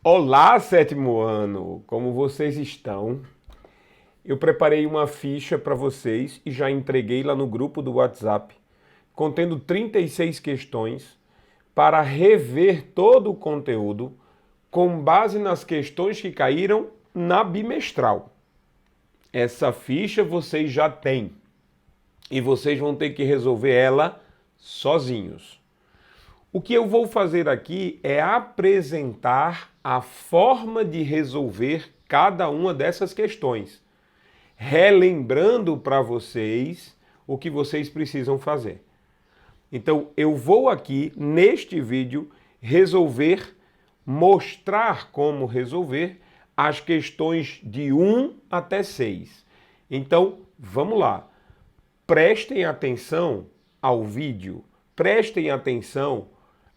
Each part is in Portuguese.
Olá, sétimo ano! Como vocês estão? Eu preparei uma ficha para vocês e já entreguei lá no grupo do WhatsApp, contendo 36 questões para rever todo o conteúdo com base nas questões que caíram na bimestral. Essa ficha vocês já têm e vocês vão ter que resolver ela sozinhos. O que eu vou fazer aqui é apresentar a forma de resolver cada uma dessas questões, relembrando para vocês o que vocês precisam fazer. Então, eu vou aqui, neste vídeo, mostrar como resolver as questões de 1 até 6. Então, vamos lá. Prestem atenção ao vídeo, prestem atenção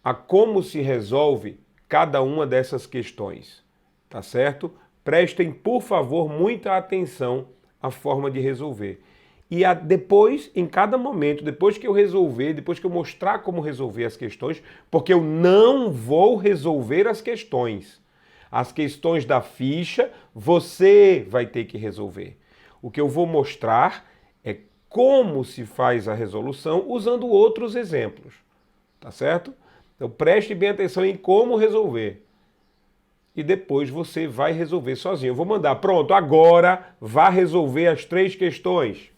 a como se resolve cada uma dessas questões, tá certo? Prestem, por favor, muita atenção à forma de resolver. E depois, em cada momento, depois que eu resolver, depois que eu mostrar como resolver as questões, porque eu não vou resolver as questões. As questões da ficha, você vai ter que resolver. O que eu vou mostrar é como se faz a resolução usando outros exemplos, tá certo? Então preste bem atenção em como resolver. E depois você vai resolver sozinho. Eu vou mandar, pronto, agora vá resolver as 3 questões,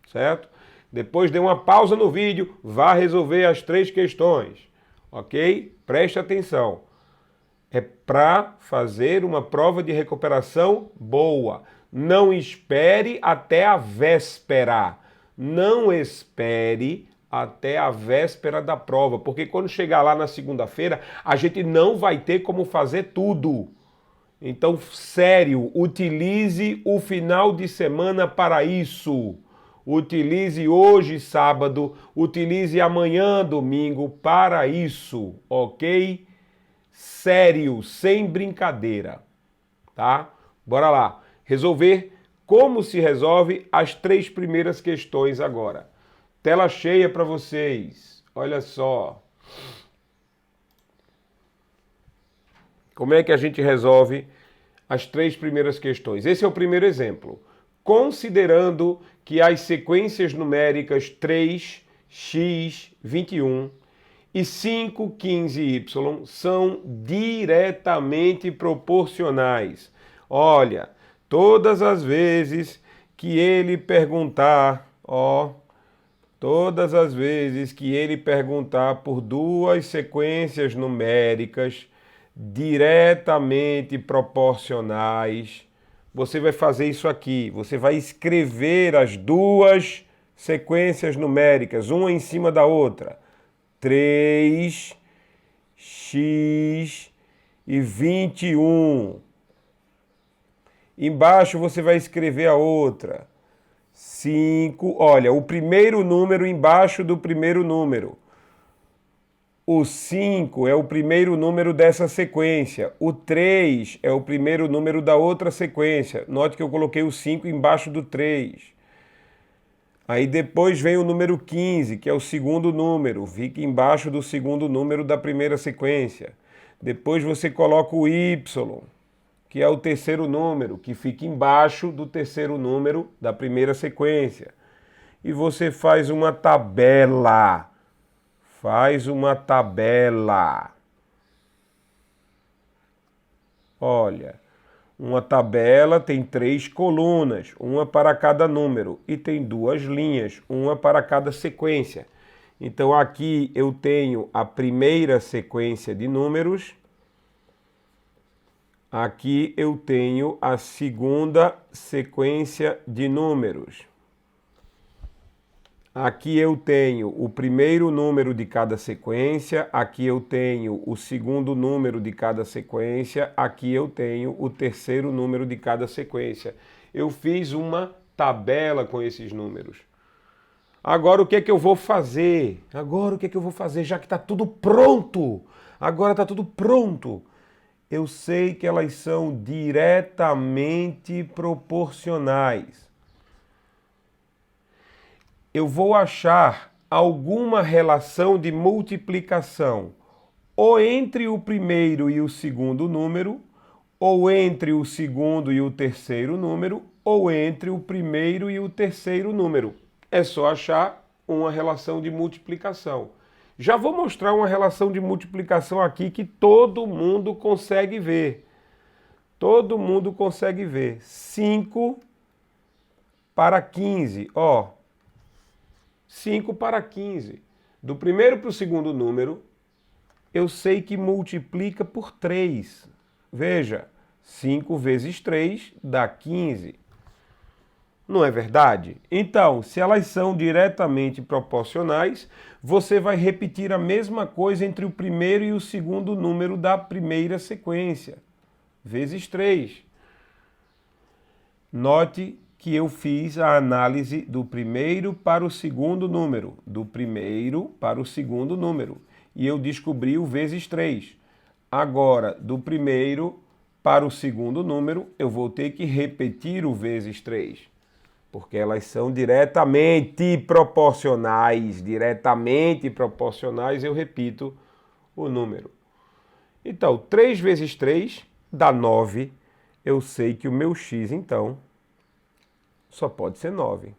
certo? Depois dê uma pausa no vídeo, vá resolver as 3 questões, ok? Preste atenção. É para fazer uma prova de recuperação boa. Não espere até a véspera. Não espere até a véspera da prova, porque quando chegar lá na segunda-feira, a gente não vai ter como fazer tudo. Então, sério, utilize o final de semana para isso. Utilize hoje, sábado, utilize amanhã, domingo, para isso, ok? Sério, sem brincadeira, tá? Bora lá. Resolver como se resolve as 3 primeiras questões agora. Tela cheia para vocês. Olha só. Como é que a gente resolve as 3 primeiras questões? Esse é o primeiro exemplo. Considerando que as sequências numéricas 3, x, 21 e 5, 15, y são diretamente proporcionais. Olha, todas as vezes que ele perguntar, todas as vezes que ele perguntar por 2 sequências numéricas diretamente proporcionais, você vai fazer isso aqui. Você vai escrever as 2 sequências numéricas, uma em cima da outra. 3, x e 21. Embaixo você vai escrever a outra. 5, olha, o primeiro número embaixo do primeiro número. O 5 é o primeiro número dessa sequência. O 3 é o primeiro número da outra sequência. Note que eu coloquei o 5 embaixo do 3. Aí depois vem o número 15, que é o segundo número. Fica embaixo do segundo número da primeira sequência. Depois você coloca o y, que é o terceiro número, que fica embaixo do terceiro número da primeira sequência. E você faz uma tabela. Faz uma tabela. Olha, uma tabela tem 3 colunas, uma para cada número, e tem 2 linhas, uma para cada sequência. Então aqui eu tenho a primeira sequência de números. Aqui eu tenho a segunda sequência de números. Aqui eu tenho o primeiro número de cada sequência, aqui eu tenho o segundo número de cada sequência, aqui eu tenho o terceiro número de cada sequência. Eu fiz uma tabela com esses números. Agora o que é que eu vou fazer? Já que está tudo pronto. Agora está tudo pronto. Eu sei que elas são diretamente proporcionais. Eu vou achar alguma relação de multiplicação ou entre o primeiro e o segundo número ou entre o segundo e o terceiro número, ou entre o primeiro e o terceiro número. É só achar uma relação de multiplicação. Já vou mostrar uma relação de multiplicação aqui que todo mundo consegue ver. Todo mundo consegue ver. 5 para 15. Ó, 5 para 15. Do primeiro para o segundo número, eu sei que multiplica por 3. Veja, 5 vezes 3 dá 15. Não é verdade? Então, se elas são diretamente proporcionais, você vai repetir a mesma coisa entre o primeiro e o segundo número da primeira sequência. Vezes 3. Note que eu fiz a análise do primeiro para o segundo número. Do primeiro para o segundo número. E eu descobri o vezes 3. Agora, do primeiro para o segundo número, eu vou ter que repetir o vezes 3. Porque elas são diretamente proporcionais. Diretamente proporcionais, eu repito o número. Então, 3 vezes 3 dá 9. Eu sei que o meu x, então, só pode ser 9.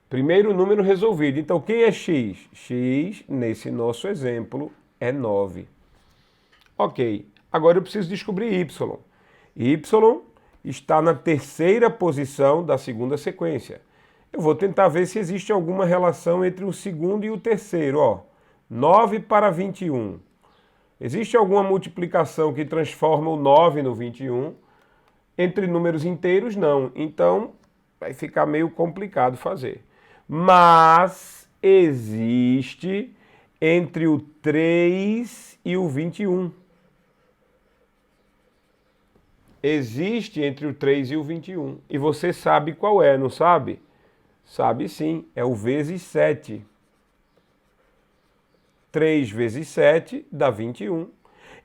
Primeiro número resolvido. Então, quem é x? X, nesse nosso exemplo, é 9. Ok, agora eu preciso descobrir y. Y está na terceira posição da segunda sequência. Eu vou tentar ver se existe alguma relação entre o segundo e o terceiro. Ó, 9 para 21. Existe alguma multiplicação que transforma o 9 no 21? Entre números inteiros, não. Então, vai ficar meio complicado fazer. Mas existe entre o 3 e o 21. Existe entre o 3 e o 21. E você sabe qual é, não sabe? Sabe sim, é o vezes 7. 3 vezes 7 dá 21.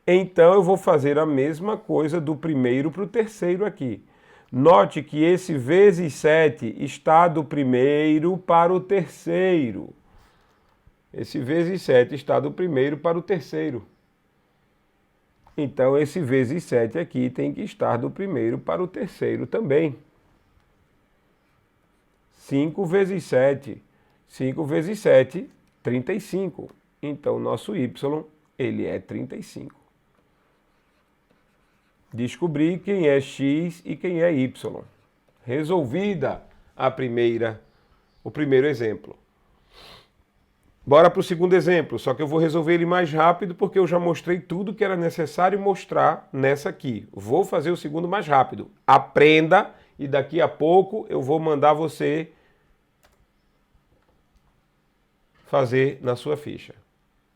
Então eu vou fazer a mesma coisa do primeiro para o terceiro aqui. Note que esse vezes 7 está do primeiro para o terceiro. Esse vezes 7 está do primeiro para o terceiro. Então, esse vezes 7 aqui tem que estar do primeiro para o terceiro também. 5 vezes 7. 5 vezes 7, 35. Então, nosso y, ele é 35. Descobri quem é x e quem é y. Resolvida o primeiro exemplo. Bora para o segundo exemplo, só que eu vou resolver ele mais rápido porque eu já mostrei tudo que era necessário mostrar nessa aqui. Vou fazer o segundo mais rápido. Aprenda e daqui a pouco eu vou mandar você fazer na sua ficha.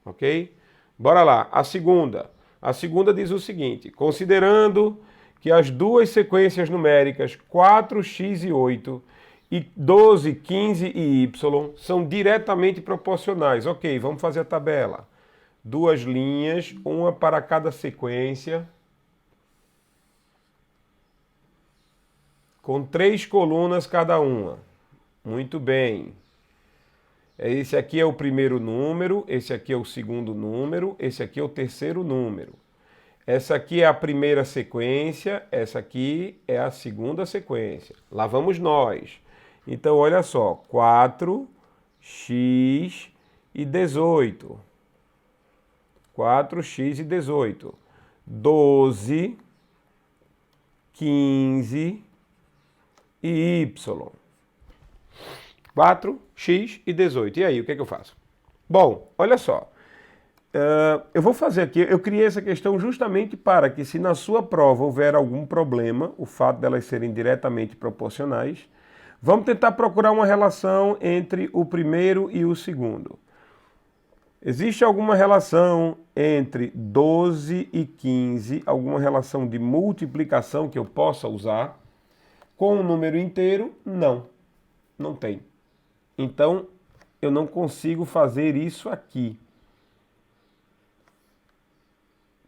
Ok? Bora lá. A segunda. A segunda diz o seguinte: considerando que as duas sequências numéricas 4x e 8 e 12, 15 e y são diretamente proporcionais. Ok, vamos fazer a tabela. Duas linhas, uma para cada sequência, com 3 colunas cada uma. Muito bem. Esse aqui é o primeiro número, esse aqui é o segundo número, esse aqui é o terceiro número. Essa aqui é a primeira sequência, essa aqui é a segunda sequência. Lá vamos nós. Então, olha só, 4x e 18. 4x e 18. 12, 15 e y. 4x e 18. E aí, o que é que eu faço? Bom, olha só. Eu vou fazer aqui, eu criei essa questão justamente para que, se na sua prova houver algum problema, o fato delas serem diretamente proporcionais, vamos tentar procurar uma relação entre o primeiro e o segundo. Existe alguma relação entre 12 e 15, alguma relação de multiplicação que eu possa usar? Com um número inteiro, não. Não tem. Então, eu não consigo fazer isso aqui.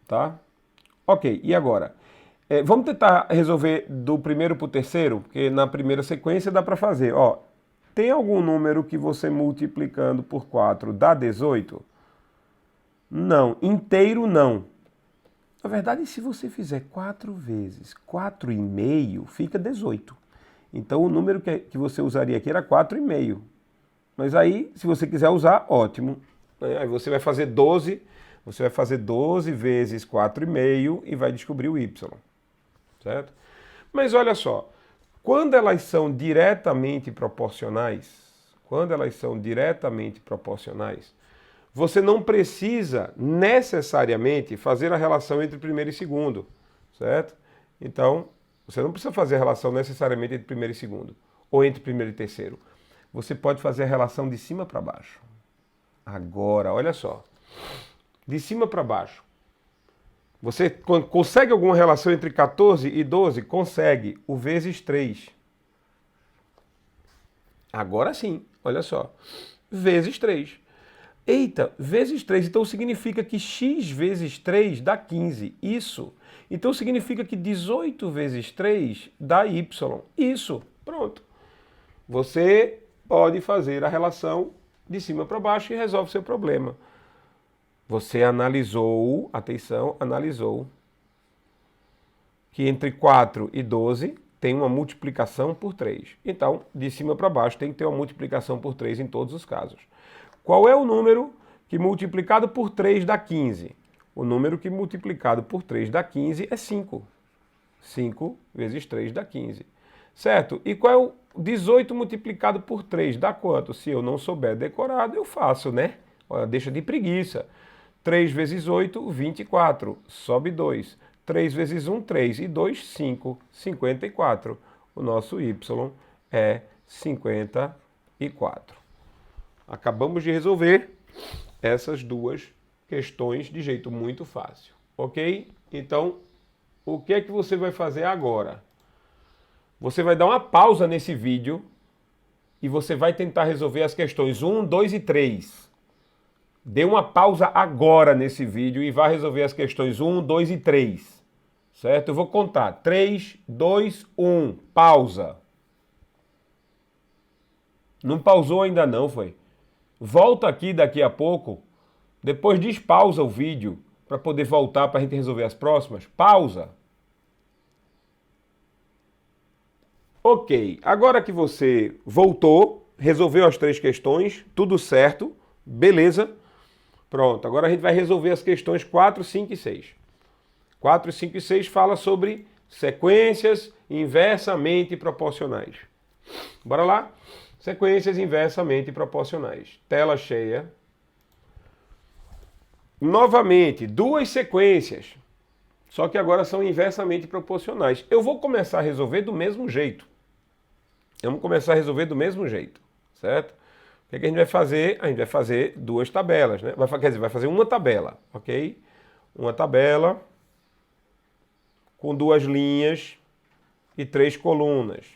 Tá? Ok, e agora? Vamos tentar resolver do primeiro para o terceiro, porque na primeira sequência dá para fazer. Ó, Tem algum número que você multiplicando por 4 dá 18? Não. Inteiro não. Na verdade, se você fizer 4 vezes 4,5, fica 18. Então, o número que você usaria aqui era 4,5. Mas aí, se você quiser usar, ótimo. Aí você vai fazer 12 vezes 4,5 e vai descobrir o y. Certo? Mas olha só, quando elas são diretamente proporcionais, você não precisa necessariamente fazer a relação entre primeiro e segundo, certo? Então, você não precisa fazer a relação necessariamente entre primeiro e segundo, ou entre primeiro e terceiro. Você pode fazer a relação de cima para baixo. Agora, olha só, de cima para baixo. Você consegue alguma relação entre 14 e 12? Consegue. O vezes 3. Agora sim, olha só. Vezes 3. Eita, vezes 3. Então significa que x vezes 3 dá 15. Isso. Então significa que 18 vezes 3 dá y. Isso. Pronto. Você pode fazer a relação de cima para baixo e resolve seu problema. Você analisou, atenção, analisou que entre 4 e 12 tem uma multiplicação por 3. Então, de cima para baixo tem que ter uma multiplicação por 3 em todos os casos. Qual é o número que multiplicado por 3 dá 15? O número que multiplicado por 3 dá 15 é 5. 5 vezes 3 dá 15. Certo? E qual é o 18 multiplicado por 3? Dá quanto? Se eu não souber decorado, eu faço, né? Olha, deixa de preguiça. 3 vezes 8, 24. Sobe 2. 3 vezes 1, 3. E 2, 5. 54. O nosso y é 54. Acabamos de resolver essas duas questões de jeito muito fácil. Ok? Então, o que é que você vai fazer agora? Você vai dar uma pausa nesse vídeo e você vai tentar resolver as questões 1, 2 e 3. Dê uma pausa agora nesse vídeo e vá resolver as questões 1, 2 e 3. Certo? Eu vou contar. 3, 2, 1. Pausa. Não pausou ainda não, foi? Volta aqui daqui a pouco. Depois despausa o vídeo para poder voltar para a gente resolver as próximas. Pausa. Ok. Agora que você voltou, resolveu as 3 questões, tudo certo, beleza. Pronto, agora a gente vai resolver as questões 4, 5 e 6. 4, 5 e 6 fala sobre sequências inversamente proporcionais. Bora lá? Sequências inversamente proporcionais. Tela cheia. Novamente, 2 sequências, só que agora são inversamente proporcionais. Eu vou começar a resolver do mesmo jeito. Vamos começar a resolver do mesmo jeito, certo? O que a gente vai fazer? A gente vai fazer 2 tabelas, né? Quer dizer, vai fazer uma tabela, ok? Uma tabela com 2 linhas e 3 colunas.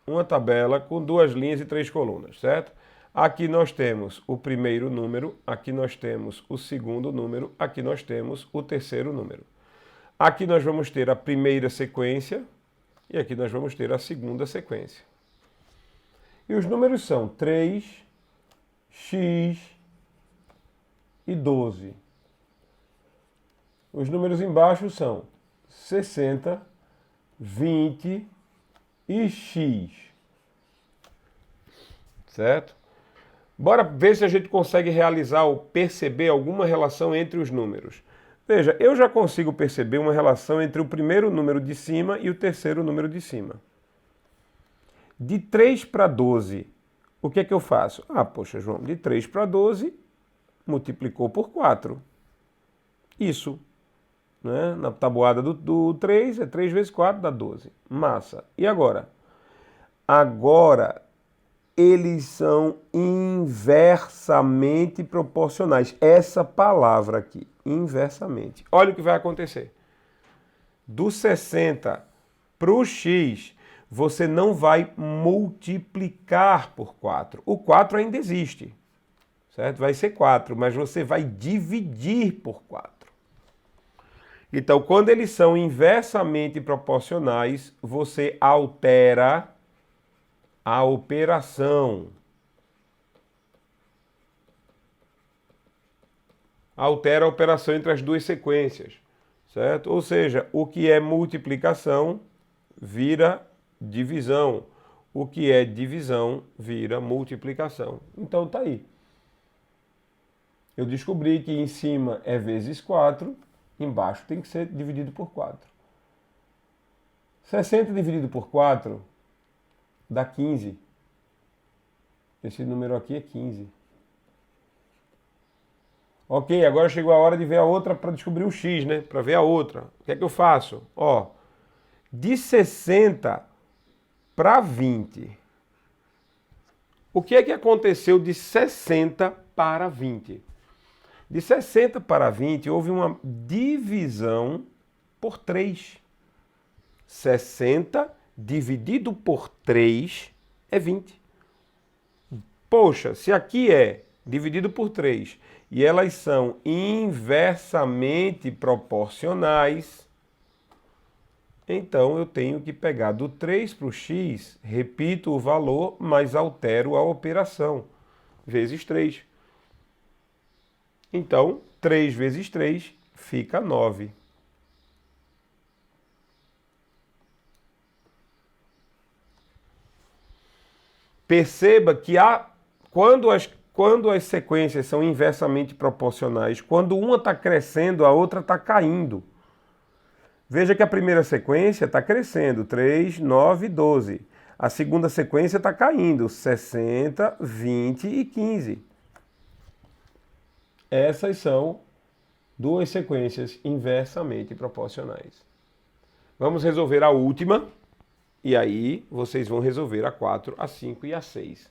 Uma tabela com 2 linhas e 3 colunas, certo? Aqui nós temos o primeiro número, aqui nós temos o segundo número, aqui nós temos o terceiro número. Aqui nós vamos ter a primeira sequência e aqui nós vamos ter a segunda sequência. E os números são 3, x e 12. Os números embaixo são 60, 20 e x. Certo? Bora ver se a gente consegue realizar ou perceber alguma relação entre os números. Veja, eu já consigo perceber uma relação entre o primeiro número de cima e o terceiro número de cima. De 3 para 12, o que é que eu faço? Ah, poxa, João, de 3 para 12, multiplicou por 4. Isso. Né? Na tabuada do 3, é 3 vezes 4, dá 12. Massa. E agora? Agora, eles são inversamente proporcionais. Essa palavra aqui, inversamente. Olha o que vai acontecer. Do 60 para o x, você não vai multiplicar por 4. O 4 ainda existe, certo? Vai ser 4, mas você vai dividir por 4. Então, quando eles são inversamente proporcionais, você altera a operação. Altera a operação entre as duas sequências, certo? Ou seja, o que é multiplicação vira divisão. O que é divisão vira multiplicação. Então tá aí. Eu descobri que em cima é vezes 4, embaixo tem que ser dividido por 4. 60 dividido por 4 dá 15. Esse número aqui é 15. Ok, agora chegou a hora de ver a outra para descobrir o x, né? Para ver a outra. O que é que eu faço? Ó, de 60 para 20. O que é que aconteceu de 60 para 20? De 60 para 20 houve uma divisão por 3. 60 dividido por 3 é 20. Poxa, se aqui é dividido por 3 e elas são inversamente proporcionais, então eu tenho que pegar do 3 para o x, repito o valor, mas altero a operação, vezes 3. Então, 3 vezes 3 fica 9. Perceba que quando as sequências são inversamente proporcionais, quando uma está crescendo, a outra está caindo. Veja que a primeira sequência está crescendo, 3, 9, 12. A segunda sequência está caindo, 60, 20 e 15. Essas são duas sequências inversamente proporcionais. Vamos resolver a última, e aí vocês vão resolver a 4, a 5 e a 6.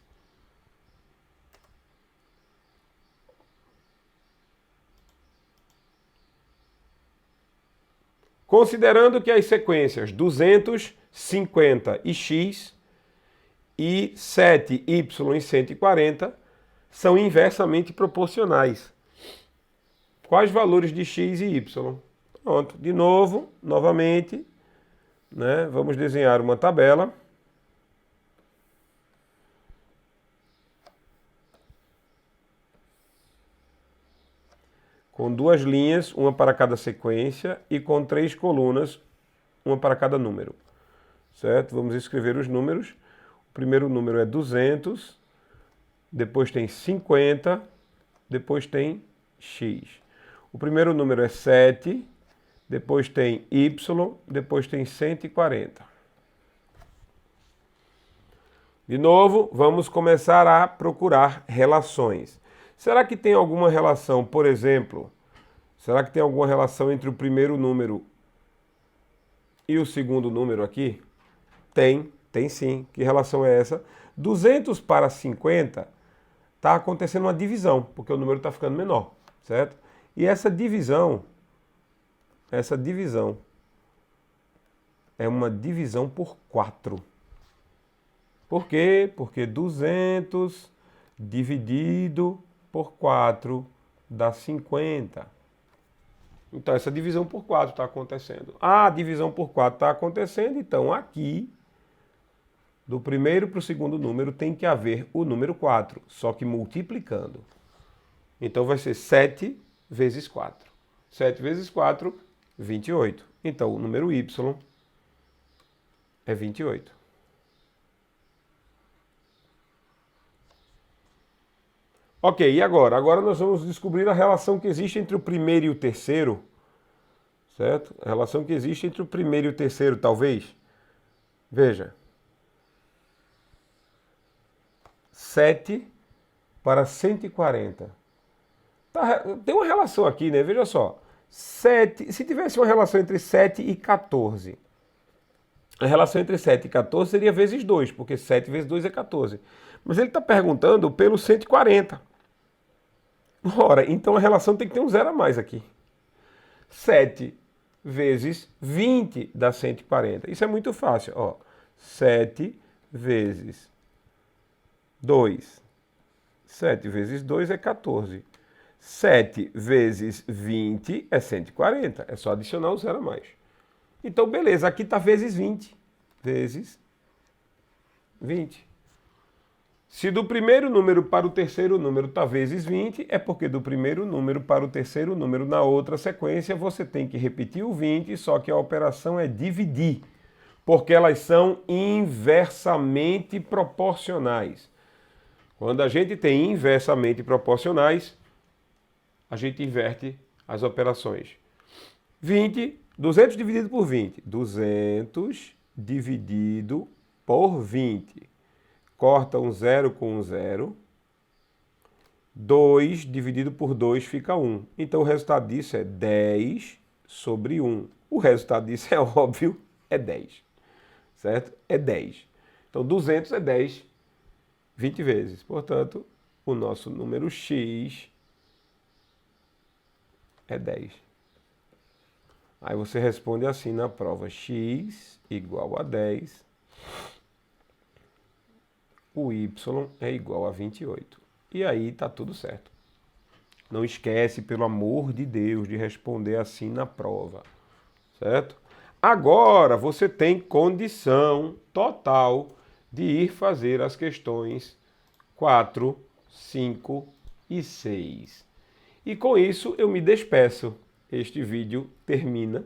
Considerando que as sequências 250 e x e 7y e 140 são inversamente proporcionais. Quais valores de x e y? Pronto, de novo, novamente, né? Vamos desenhar uma tabela. Com duas linhas, uma para cada sequência, e com 3 colunas, uma para cada número. Certo? Vamos escrever os números. O primeiro número é 200, depois tem 50, depois tem x. O primeiro número é 7, depois tem y, depois tem 140. De novo, vamos começar a procurar relações. Será que tem alguma relação, por exemplo, será que tem alguma relação entre o primeiro número e o segundo número aqui? Tem sim. Que relação é essa? 200 para 50 está acontecendo uma divisão, porque o número está ficando menor, certo? E essa divisão é uma divisão por 4. Por quê? Porque 200 dividido por 4 dá 50. Então, essa divisão por 4 está acontecendo. A divisão por 4 está acontecendo, então aqui, do primeiro para o segundo número, tem que haver o número 4, só que multiplicando. Então, vai ser 7 vezes 4. 7 vezes 4, 28. Então, o número y é 28. Ok, e agora? Agora nós vamos descobrir a relação que existe entre o primeiro e o terceiro. Certo? A relação que existe entre o primeiro e o terceiro, talvez. Veja. 7 para 140. Tem uma relação aqui, né? Veja só. 7, se tivesse uma relação entre 7 e 14, a relação entre 7 e 14 seria vezes 2, porque 7 vezes 2 é 14. Mas ele está perguntando pelo 140. Ora, então a relação tem que ter um zero a mais aqui. 7 vezes 20 dá 140. Isso é muito fácil. Ó, 7 vezes 2. 7 vezes 2 é 14. 7 vezes 20 é 140. É só adicionar o zero a mais. Então, beleza, aqui está vezes 20. Vezes 20. Se do primeiro número para o terceiro número está vezes 20, é porque do primeiro número para o terceiro número na outra sequência você tem que repetir o 20, só que a operação é dividir, porque elas são inversamente proporcionais. Quando a gente tem inversamente proporcionais, a gente inverte as operações. 200 dividido por 20. 200 dividido por 20. Corta um zero com um zero. 2 dividido por 2 fica 1. Então o resultado disso é 10 sobre 1. O resultado disso é óbvio, é 10. Certo? É 10. Então 200 é 10 20 vezes. Portanto, o nosso número x é 10. Aí você responde assim na prova: x igual a 10. O y é igual a 28. E aí tá tudo certo. Não esquece, pelo amor de Deus, de responder assim na prova. Certo? Agora você tem condição total de ir fazer as questões 4, 5 e 6. E com isso eu me despeço. Este vídeo termina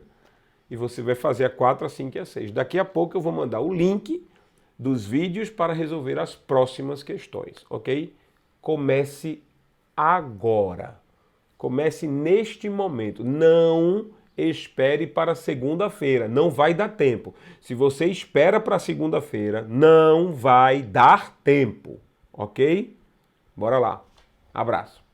e você vai fazer a 4, a 5 e a 6. Daqui a pouco eu vou mandar o link dos vídeos para resolver as próximas questões, ok? Comece agora. Comece neste momento. Não espere para segunda-feira. Não vai dar tempo. Se você espera para segunda-feira, não vai dar tempo, ok? Bora lá. Abraço.